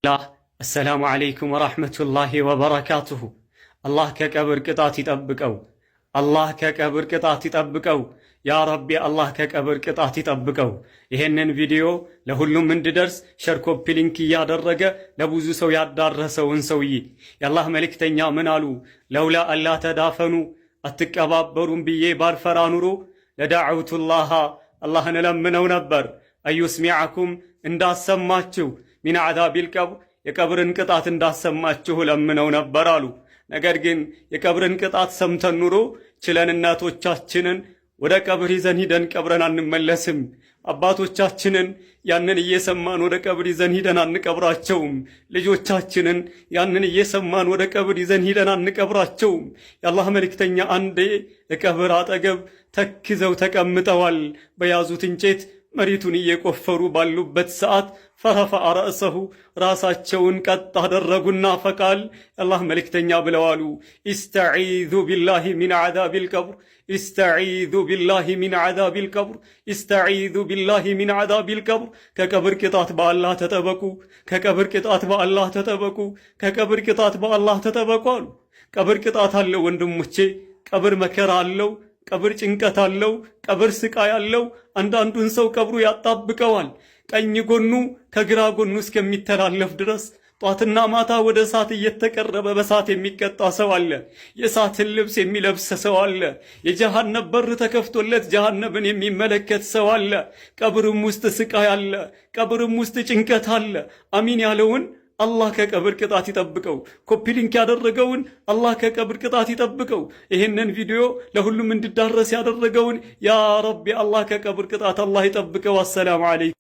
አሰላሙ ዓለይኩም ወራህመቱላሂ ወበረካቱሁ። አላህ ከቀብር ቅጣት ይጠብቀው። አላህ ከቀብር ቅጣት ይጠብቀው። ያ ረቢ አላህ ከቀብር ቅጣት ይጠብቀው። ይሄንን ቪዲዮ ለሁሉም እንዲደርስ ሸር ኮፒ ሊንክ እያደረገ ለብዙ ሰው ያዳረሰውን ሰውዬ የአላህ መልእክተኛ ምን አሉ? ለውላ አላ ተዳፈኑ አትቀባበሩም ብዬ ባልፈራ ኑሮ ለዳዕውቱላህ አላህን እለምነው ነበር አዩስሚዐኩም እንዳሰማችሁ ሚን ዓዛቢል ቀብር የቀብርን ቅጣት እንዳሰማችሁ ለምነው ነበር አሉ። ነገር ግን የቀብርን ቅጣት ሰምተን ኑሮ ችለን እናቶቻችንን ወደ ቀብር ይዘን ሂደን ቀብረን አንመለስም። አባቶቻችንን ያንን እየሰማን ወደ ቀብር ይዘን ሂደን አንቀብራቸውም። ልጆቻችንን ያንን እየሰማን ወደ ቀብር ይዘን ሂደን አንቀብራቸውም። የአላህ መልእክተኛ አንዴ የቀብር አጠገብ ተክዘው ተቀምጠዋል። በያዙት እንጨት መሬቱን እየቆፈሩ ባሉበት ሰዓት ፈረፈዐ ረእሰሁ ራሳቸውን ቀጥ አደረጉና ፈቃል የአላህ መልእክተኛ ብለዋሉ ኢስተዒዙ ቢላሂ ሚን ዓዛቢል ቀብር ኢስተዒዙ ቢላሂ ሚን ዓዛቢል ቀብር ኢስተዒዙ ቢላሂ ሚን ዓዛቢል ቀብር ከቀብር ቅጣት በአላህ ተጠበቁ፣ ከቀብር ቅጣት በአላህ ተጠበቁ፣ ከቀብር ቅጣት በአላህ ተጠበቁ አሉ። ቀብር ቅጣት አለው ወንድሞቼ፣ ቀብር መከራ አለው፣ ቀብር ጭንቀት አለው፣ ቀብር ስቃይ አለው። አንዳንዱን ሰው ቀብሩ ያጣብቀዋል። ቀኝ ጎኑ ከግራ ጎኑ እስከሚተላለፍ ድረስ ጧትና ማታ ወደ እሳት እየተቀረበ በእሳት የሚቀጣ ሰው አለ። የእሳትን ልብስ የሚለብስ ሰው አለ። የጀሃነም በር ተከፍቶለት ጀሃነምን የሚመለከት ሰው አለ። ቀብርም ውስጥ ስቃይ አለ። ቀብርም ውስጥ ጭንቀት አለ። አሚን ያለውን አላህ ከቀብር ቅጣት ይጠብቀው። ኮፒ ሊንክ ያደረገውን አላህ ከቀብር ቅጣት ይጠብቀው። ይሄንን ቪዲዮ ለሁሉም እንዲዳረስ ያደረገውን ያ ረቢ አላህ ከቀብር ቅጣት አላህ ይጠብቀው። አሰላሙ አለይኩም።